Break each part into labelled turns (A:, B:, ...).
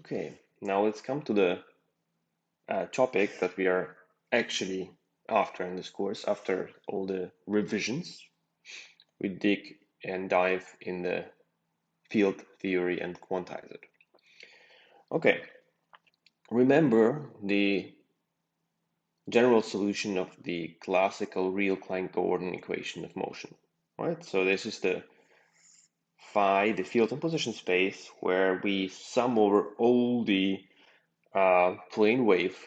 A: Okay, now let's come to the topic that we are actually after in this course. After all the revisions, we dig and dive in the field theory and quantize it. Okay, remember the general solution of the classical real Klein-Gordon equation of motion, right? So this is the phi, the field and position space, where we sum over all the plane wave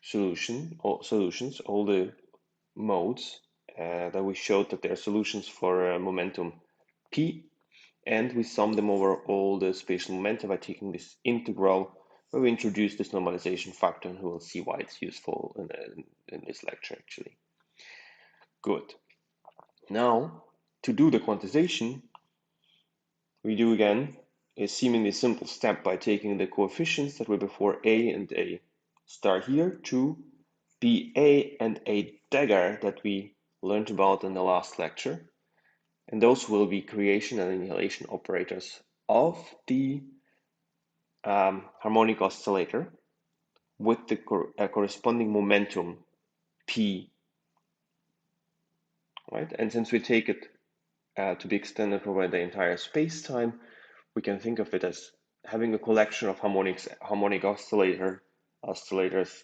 A: solutions, all the modes that we showed that there are solutions for momentum p, and we sum them over all the spatial momenta by taking this integral where we introduce this normalization factor, and we will see why it's useful in this lecture actually. Good. Now, to do the quantization, we do again a seemingly simple step by taking the coefficients that were before a and a star here to be a and a dagger that we learned about in the last lecture. And those will be creation and annihilation operators of the harmonic oscillator with the corresponding momentum p, right? And since we take it to be extended over the entire space-time, we can think of it as having a collection of harmonic oscillators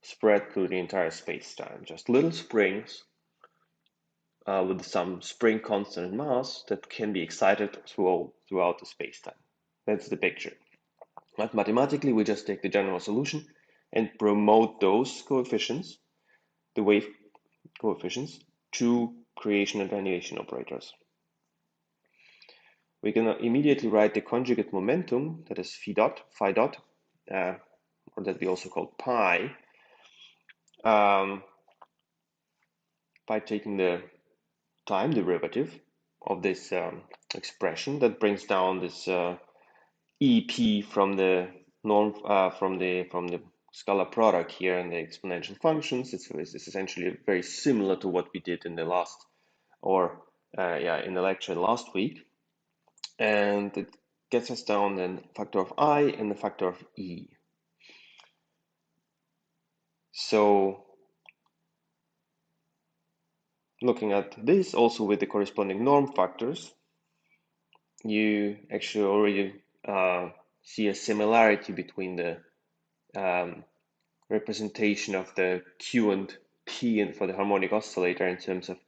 A: spread through the entire space-time, just little springs with some spring constant mass that can be excited throughout the space-time. That's the picture. But mathematically, we just take the general solution and promote those coefficients, the wave coefficients, to creation and annihilation operators. We can immediately write the conjugate momentum, that is phi dot, or that we also call pi, by taking the time derivative of this expression that brings down this EP from the norm from the scalar product here in the exponential functions. It's essentially very similar to what we did in the last, or in the lecture last week, and it gets us down then factor of I and the factor of E. So looking at this also with the corresponding norm factors, you actually already see a similarity between the representation of the Q and P and for the harmonic oscillator in terms of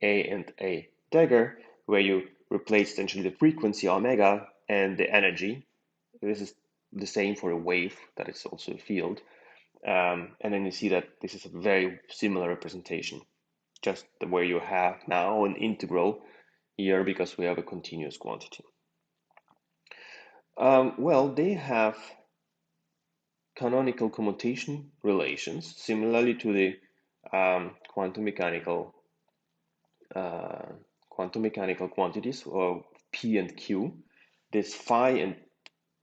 A: A and A dagger, where you replace essentially the frequency omega and the energy. This is the same for a wave, that is also a field. And then you see that this is a very similar representation, just where you have now an integral here because we have a continuous quantity. Well, they have canonical commutation relations, similarly to the quantum mechanical quantities, or P and Q. This phi and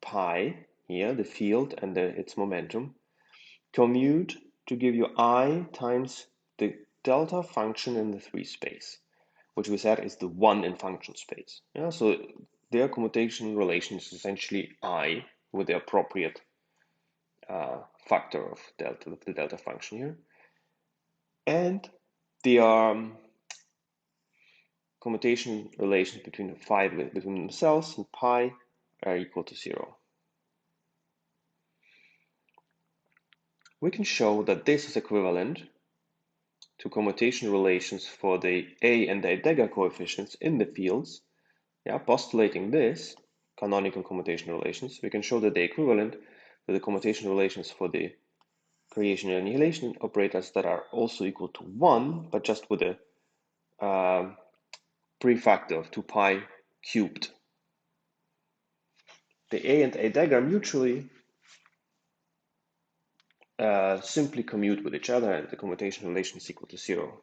A: pi here, the field and its momentum, commute to give you I times the delta function in the 3 space, which we said is the 1 in function space. Yeah, so their commutation relation is essentially I with the appropriate factor of the delta function here, and the commutation relations between phi between themselves and pi are equal to 0. We can show that this is equivalent to commutation relations for the A and A dagger coefficients in the fields. Yeah, postulating this canonical commutation relations, we can show that they're equivalent to the commutation relations for the creation and annihilation operators that are also equal to 1, but just with a prefactor of 2 pi cubed. The A and A dagger mutually simply commute with each other, and the commutation relation is equal to 0.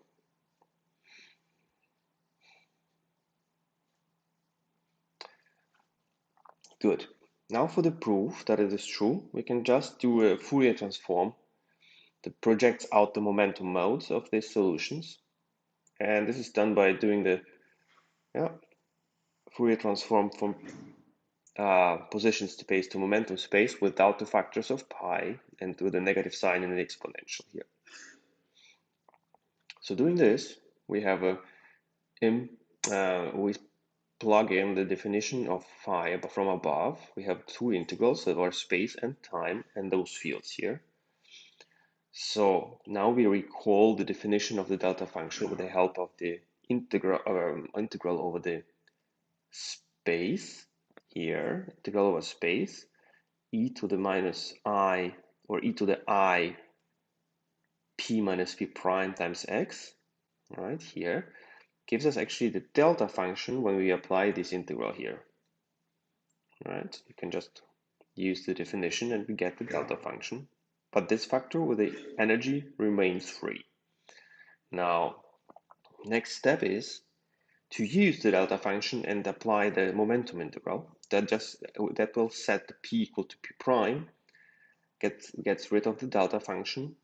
A: Good. Now for the proof that it is true, we can just do a Fourier transform that projects out the momentum modes of these solutions. And this is done by doing the Fourier transform from position space to momentum space without the factors of pi and with a negative sign in the exponential here. So doing this, we have we plug in the definition of phi from above. We have two integrals that are space and time and those fields here. So now we recall the definition of the delta function with the help of the integral over the space here, integral over space, e to the minus I, or e to the I p minus p prime times x, right here, gives us actually the delta function when we apply this integral here. Right? You can just use the definition and we get the delta function. But this factor with the energy remains free. Now, next step is to use the delta function and apply the momentum integral. That will set the p equal to p prime, gets rid of the delta function,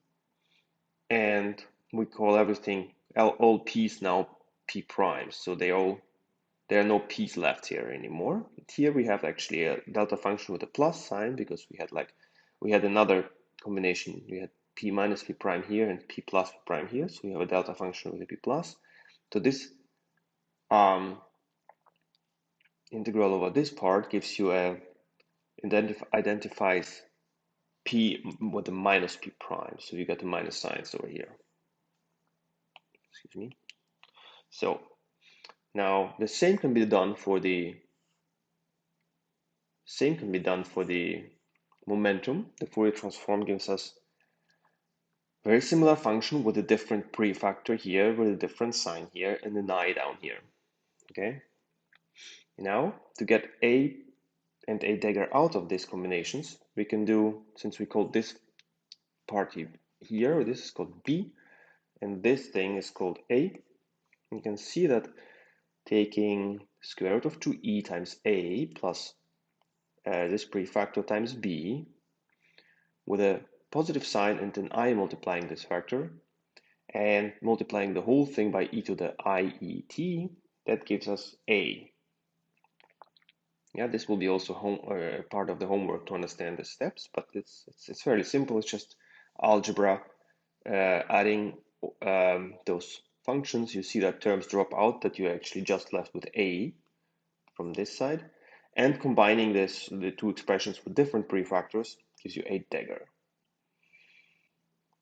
A: and we call everything, all p's now p primes. So there are no p's left here anymore. Here we have actually a delta function with a plus sign because we had another combination. We had p minus p prime here and p plus p prime here. So we have a delta function with a p plus. So this integral over this part gives you identifies p with a minus p prime. So you get the minus signs over here. Excuse me. So now the same can be done for the momentum. The Fourier transform gives us very similar function with a different prefactor here, with a different sign here, and an I down here. Okay. Now to get A and A dagger out of these combinations, we can do, since we call this part here, this is called B, and this thing is called A. You can see that taking square root of 2e times A plus this prefactor times B with a positive sign and an I multiplying this factor and multiplying the whole thing by e to the IET, that gives us A. Yeah, this will be also part of the homework to understand the steps, but it's fairly simple. It's just algebra, adding those functions. You see that terms drop out, that you're actually just left with A from this side, and combining the two expressions with different prefactors gives you A dagger.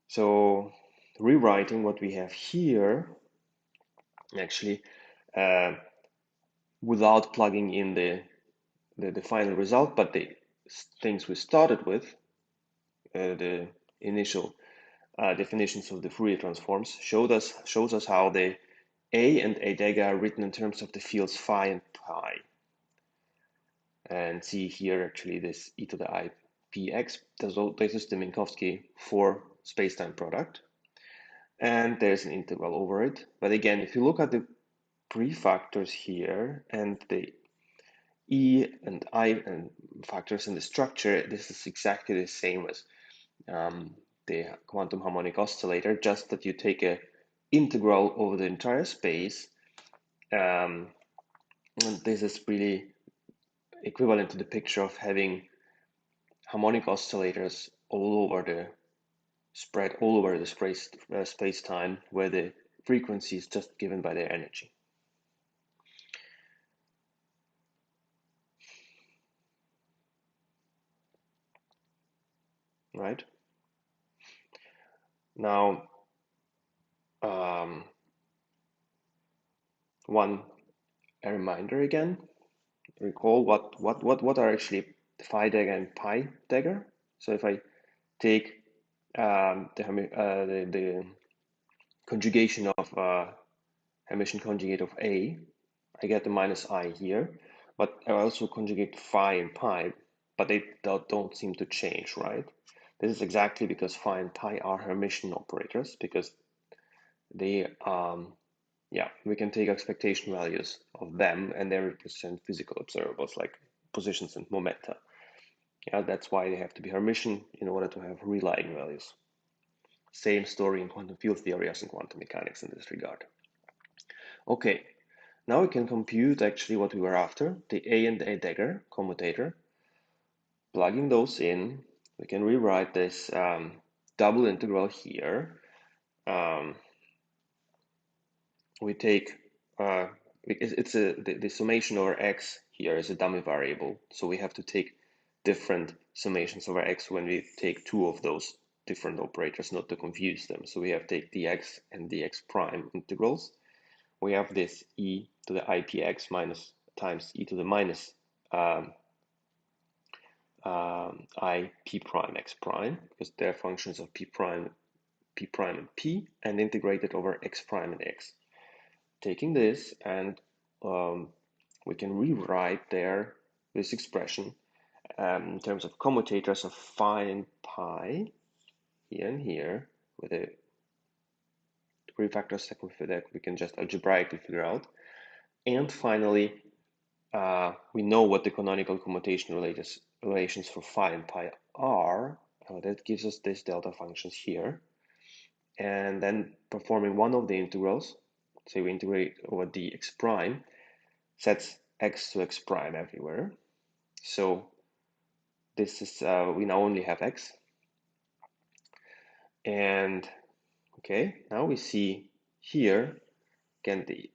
A: So rewriting what we have here, actually, without plugging in the final result, but the things we started with, the initial definitions of the Fourier transforms, shows us how the A and A dagger are written in terms of the fields phi and pi. And see here actually this e to the I px, this is the Minkowski for space-time product. And there's an integral over it. But again, if you look at the prefactors here and the E and I and factors in the structure, this is exactly the same as the quantum harmonic oscillator, just that you take a integral over the entire space. And this is really equivalent to the picture of having harmonic oscillators all over the spread all over the space-time, where the frequency is just given by their energy. Right? Now, a reminder again. Recall what are actually phi dagger and pi dagger. So if I take the conjugation of Hermitian conjugate of A, I get the minus I here, but I also conjugate phi and pi, but they don't seem to change, right? This is exactly because phi and pi are Hermitian operators, because they, yeah, we can take expectation values of them and they represent physical observables like positions and momenta. Yeah, that's why they have to be Hermitian in order to have real eigenvalues. Same story in quantum field theory as in quantum mechanics in this regard. Okay, Now we can compute actually what we were after, the a and a dagger commutator. Plugging those in, we can rewrite this double integral here. We take the summation over x here is a dummy variable, so we have to take different summations over x when we take two of those different operators, not to confuse them. So we have to take dx and dx prime integrals. We have this e to the ipx minus times e to the minus I p prime x prime, because they're functions of p prime and p, and integrated over x prime and x. Taking this, and we can rewrite there this expression in terms of commutators of phi and pi here and here with a three factor second that we can just algebraically figure out. And finally, we know what the canonical commutation relations for phi and pi are. That gives us this delta functions here. And then performing one of the integrals, say we integrate over dx prime, sets x to x prime everywhere. So this is, we now only have x. And okay, now we see here, again, the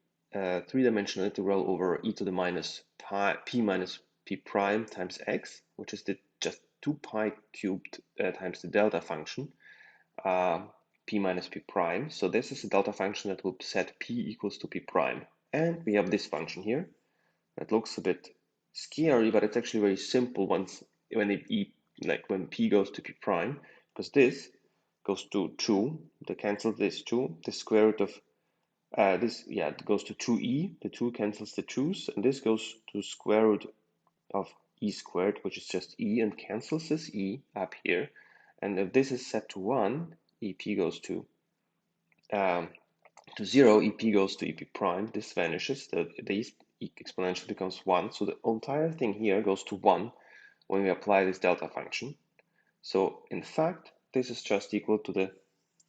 A: three-dimensional integral over e to the minus pi, p minus p prime times x, which is the just 2 pi cubed times the delta function, p minus p prime. So this is a delta function that will set p equals to p prime. And we have this function here. That looks a bit scary, but it's actually very simple once when when p goes to p prime, because this goes to 2, they cancel this 2, the square root of it goes to 2e, the 2 cancels the 2's, and this goes to square root of e squared, which is just e, and cancels this e up here. And if this is set to 1, ep goes to 0, ep goes to ep prime, this vanishes, the exponential becomes 1, so the entire thing here goes to 1 when we apply this delta function. So in fact, this is just equal to the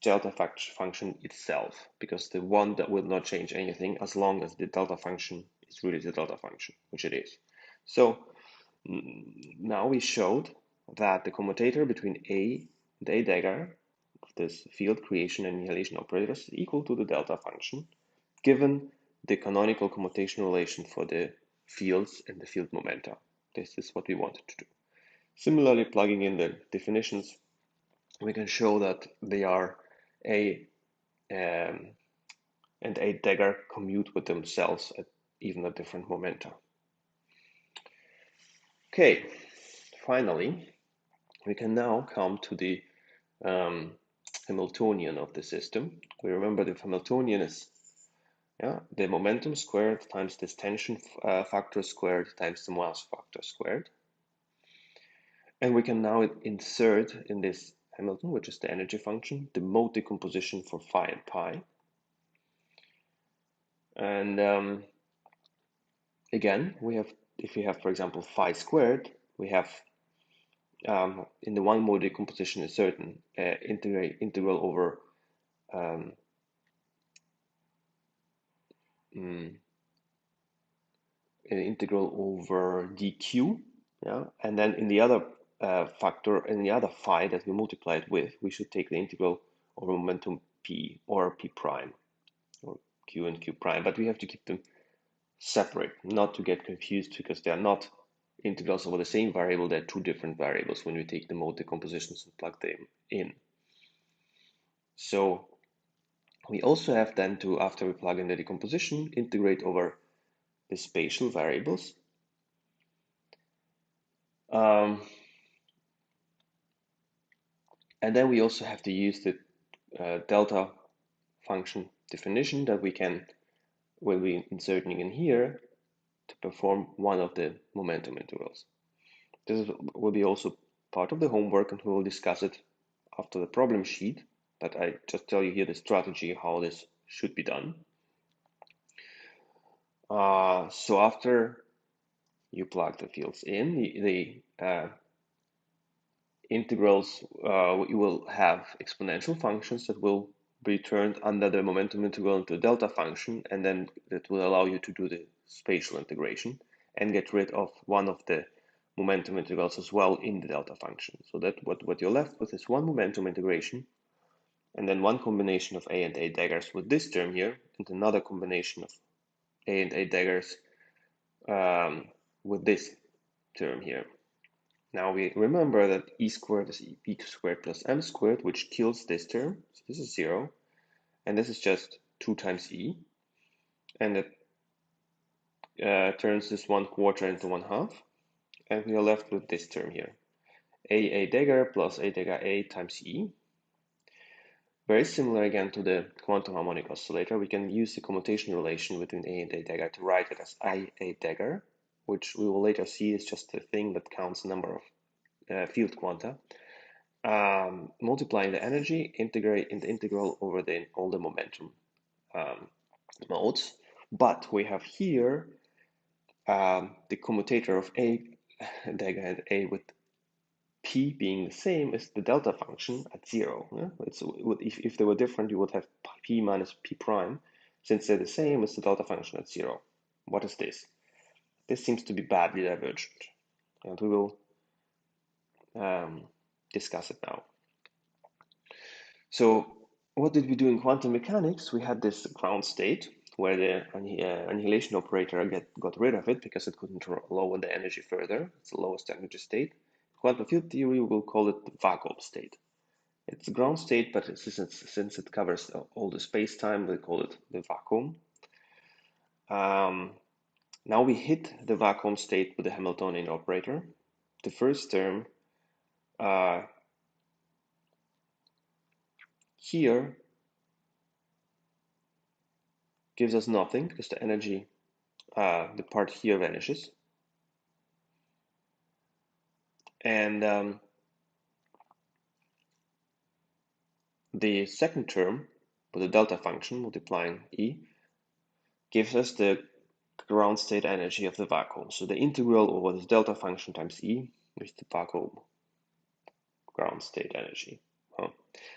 A: delta function itself, because the one that will not change anything as long as the delta function is really the delta function, which it is. So now we showed that the commutator between a and a dagger of this field creation and annihilation operators is equal to the delta function, given the canonical commutation relation for the fields and the field momenta. This is what we wanted to do. Similarly, plugging in the definitions, we can show that they are a and a dagger commute with themselves at even a different momenta. Okay, finally, we can now come to the Hamiltonian of the system. We remember the Hamiltonian is the momentum squared times this tension factor squared times the mass factor squared. And we can now insert in this Hamilton, which is the energy function, the mode decomposition for phi and pi. And again, if we have, for example, phi squared, we have in the one mode decomposition a certain integral over an integral over dq, and then in the other factor, in the other phi that we multiply it with, we should take the integral over momentum p or p prime, or q and q prime, but we have to keep them separate, not to get confused, because they are not integrals over the same variable. They're two different variables when we take the mode decompositions and plug them in. So we also have then to, after we plug in the decomposition, integrate over the spatial variables. And then we also have to use the delta function definition that we can, when we inserting in here, to perform one of the momentum integrals. This will be also part of the homework, and we will discuss it after the problem sheet, but I just tell you here the strategy, how this should be done. So after you plug the fields in, the integrals, you will have exponential functions that will be turned under the momentum integral into a delta function, and then that will allow you to do the spatial integration and get rid of one of the momentum integrals as well in the delta function. So that what you're left with is one momentum integration, and then one combination of a and a daggers with this term here, and another combination of a and a daggers with this term here. Now we remember that e squared is b squared plus m squared, which kills this term. So this is 0. And this is just 2 times e. And it turns this 1/4 into 1/2. And we are left with this term here. A dagger plus a dagger a times e. Very similar again to the quantum harmonic oscillator. We can use the commutation relation between a and a dagger to write it as I a dagger, which we will later see is just a thing that counts the number of field quanta. Multiplying the energy, integrate in the integral over all the momentum modes. But we have here the commutator of a dagger and a with p being the same as the delta function at 0. Yeah? If they were different, you would have p minus p prime. Since they're the same as the delta function at 0. What is this? This seems to be badly divergent, and we will discuss it now. So what did we do in quantum mechanics? We had this ground state where the annihilation operator got rid of it because it couldn't lower the energy further. It's the lowest energy state. Quantum field theory, we will call it the vacuum state. It's a ground state, but since it covers all the space-time, we call it the vacuum. Now we hit the vacuum state with the Hamiltonian operator. The first term here gives us nothing because the energy, the part here vanishes. And the second term with the delta function multiplying E gives us the ground state energy of the vacuum. So the integral over this delta function times E is the vacuum ground state energy.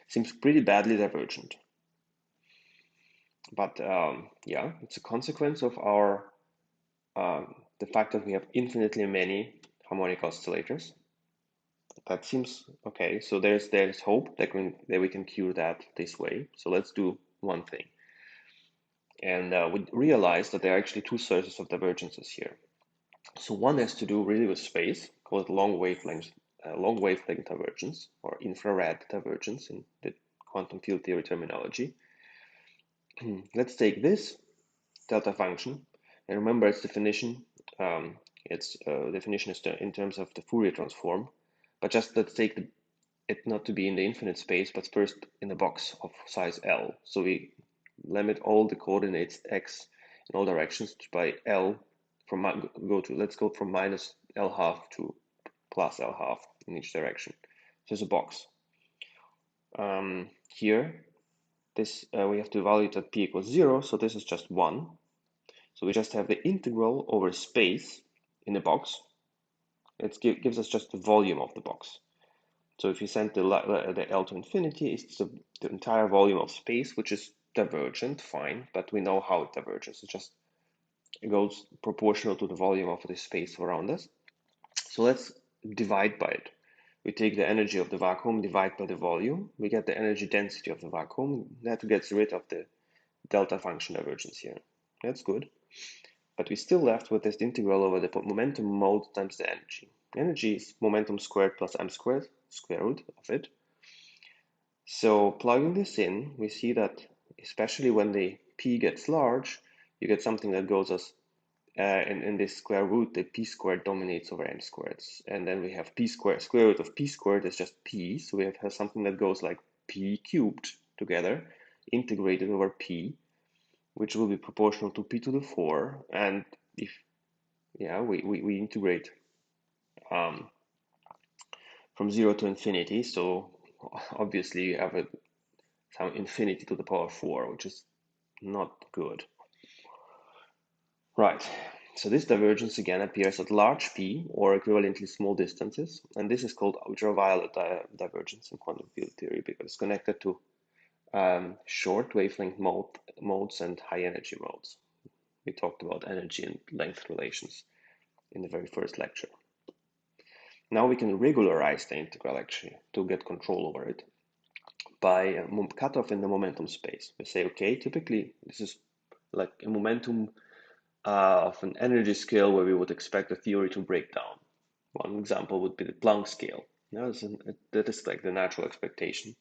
A: Seems pretty badly divergent. But yeah, it's a consequence of our the fact that we have infinitely many harmonic oscillators. That seems okay. So there's hope that we can cure that this way. So let's do one thing. And we realize that there are actually two sources of divergences here. So one has to do really with space, called long wavelength divergence, or infrared divergence in the quantum field theory terminology. Let's take this delta function, and remember its definition. Its definition is in terms of the Fourier transform, but just let's take it not to be in the infinite space, but first in a box of size L. So we limit all the coordinates x in all directions by L let's go from minus L half to plus L half in each direction. So it's a box. Here, this we have to evaluate at p equals 0, so this is just 1. So we just have the integral over space in the box. It gives us just the volume of the box. So if you send the L to infinity, it's the entire volume of space, which is divergent, fine, but we know how it diverges. It goes proportional to the volume of the space around us. So let's divide by it. We take the energy of the vacuum, divide by the volume. We get the energy density of the vacuum. That gets rid of the delta function divergence here. That's good. But we're still left with this integral over the momentum mode times the energy. Energy is momentum squared plus m squared, square root of it. So plugging this in, we see that especially when the p gets large, you get something that goes as in this square root, the p squared dominates over m squared. And then we have p squared, square root of p squared is just p. So we have something that goes like p cubed together, integrated over p, which will be proportional to p to the 4. And if, yeah, we integrate from 0 to infinity. So obviously you have some infinity to the power 4, which is not good. Right, so this divergence again appears at large p, or equivalently small distances, and this is called ultraviolet divergence in quantum field theory because it's connected to short wavelength modes and high energy modes. We talked about energy and length relations in the very first lecture. Now we can regularize the integral actually to get control over it by a cutoff in the momentum space. We say, okay, typically this is like a momentum of an energy scale where we would expect the theory to break down. One example would be the Planck scale. That is like the natural expectation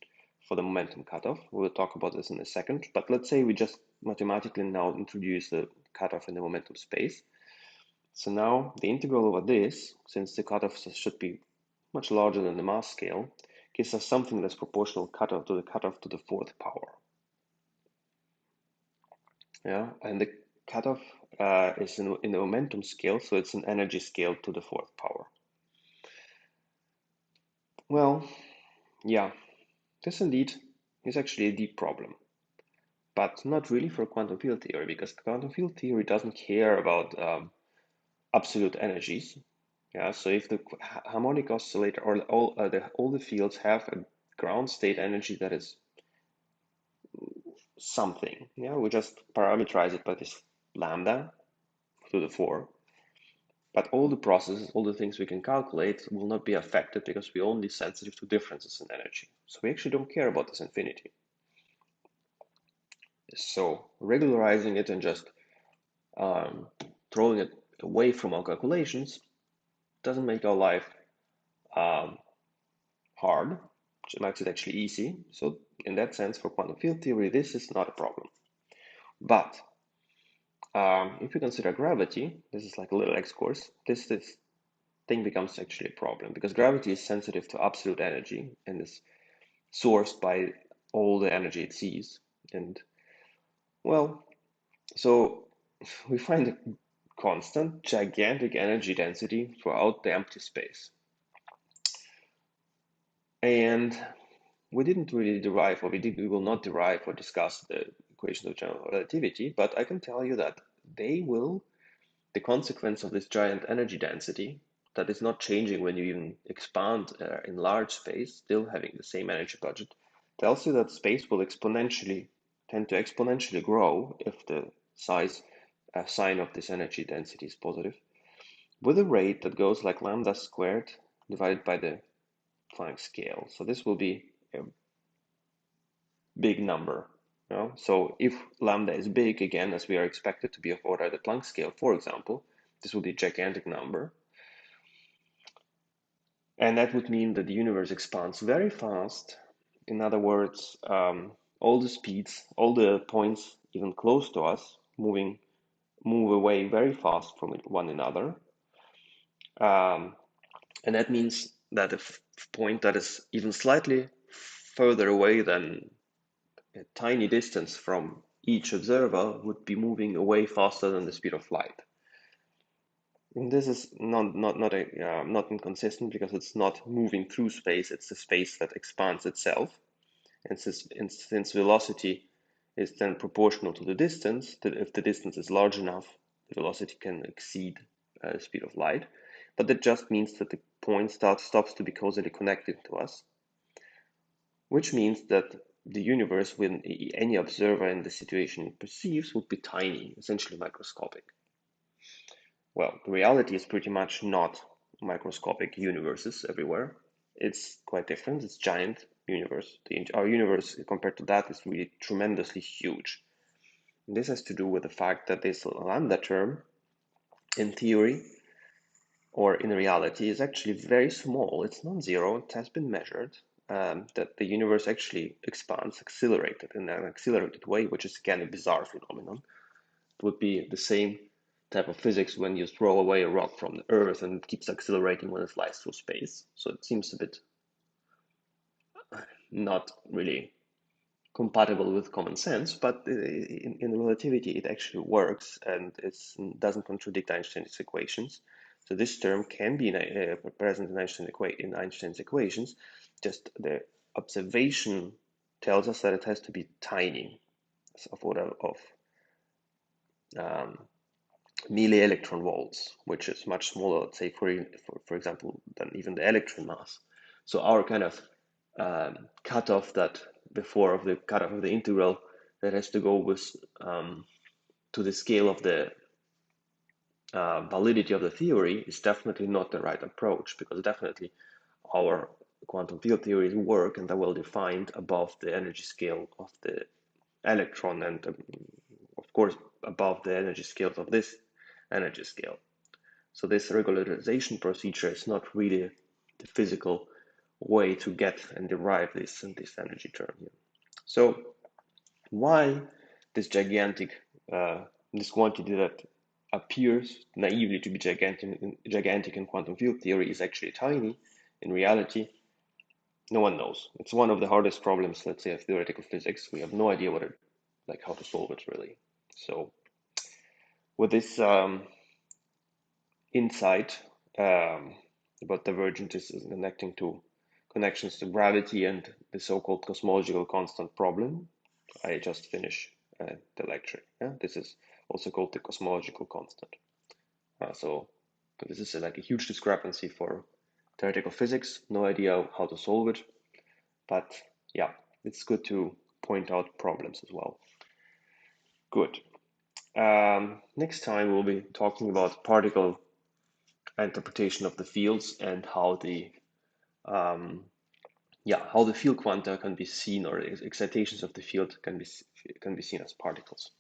A: for the momentum cutoff. We will talk about this in a second, but let's say we just mathematically now introduce the cutoff in the momentum space. So now the integral over this, since the cutoff should be much larger than the mass scale, gives us something that's proportional cutoff to the fourth power. Yeah, and the cutoff is in the momentum scale, so it's an energy scale to the fourth power. Well, yeah, this indeed is actually a deep problem, but not really for quantum field theory, because quantum field theory doesn't care about absolute energies. Yeah, so if the harmonic oscillator or all the fields have a ground state energy that is something, yeah, we just parameterize it by this lambda to the 4. But all the processes, all the things we can calculate will not be affected because we're only sensitive to differences in energy. So we actually don't care about this infinity. So regularizing it and just throwing it away from our calculations doesn't make our life hard. It makes it actually easy. So in that sense, for quantum field theory, this is not a problem. But if we consider gravity, this is like a little excursus, this thing becomes actually a problem because gravity is sensitive to absolute energy and is sourced by all the energy it sees. And well, so we find a constant, gigantic energy density throughout the empty space. And we didn't really derive, or we will not derive or discuss the equations of general relativity, but I can tell you that the consequence of this giant energy density that is not changing when you even expand in large space, still having the same energy budget, tells you that space will tend to exponentially grow if the sign of this energy density is positive, with a rate that goes like lambda squared divided by the Planck scale. So this will be a big number. You know? So if lambda is big, again, as we are expected to be of order the Planck scale, for example, this will be a gigantic number. And that would mean that the universe expands very fast. In other words, all the speeds, all the points even close to us, move away very fast from one another. And that means that a point that is even slightly further away than a tiny distance from each observer would be moving away faster than the speed of light. And this is not inconsistent because it's not moving through space, it's the space that expands itself. And since velocity is then proportional to the distance, that if the distance is large enough, the velocity can exceed the speed of light. But that just means that the point stops to be causally connected to us, which means that the universe, when any observer in the situation perceives, would be tiny, essentially microscopic. Well, the reality is pretty much not microscopic universes everywhere. It's quite different. It's giant universe. Our universe, compared to that, is really tremendously huge. And this has to do with the fact that this lambda term, in theory or in reality, is actually very small. It's non-zero. It has been measured that the universe actually expands accelerated in an accelerated way, which is again a bizarre phenomenon. It would be the same type of physics when you throw away a rock from the Earth and it keeps accelerating when it flies through space. So it seems a bit not really compatible with common sense, but in relativity it actually works and it doesn't contradict Einstein's equations. So this term can be present in Einstein's equations. Just the observation tells us that it has to be tiny, of order of milli-electron volts, which is much smaller, let's say, for example, than even the electron mass. So our kind of cutoff that before of the cutoff of the integral that has to go with to the scale of the validity of the theory is definitely not the right approach, because definitely our quantum field theories work and are well defined above the energy scale of the electron, and of course above the energy scales of this energy scale. So this regularization procedure is not really the physical way to get and derive this energy term here. So why this gigantic this quantity that appears naively to be gigantic in quantum field theory is actually tiny in reality? No one knows. It's one of the hardest problems, let's say, of theoretical physics. We have no idea how to solve it really. So with this insight about divergences and connections to gravity and the so-called cosmological constant problem, I just finish the lecture. Yeah? This is also called the cosmological constant. So this is like a huge discrepancy for theoretical physics. No idea how to solve it, but yeah, it's good to point out problems as well. Good. Next time we'll be talking about particle interpretation of the fields and how the field quanta can be seen, or excitations of the field can be seen as particles.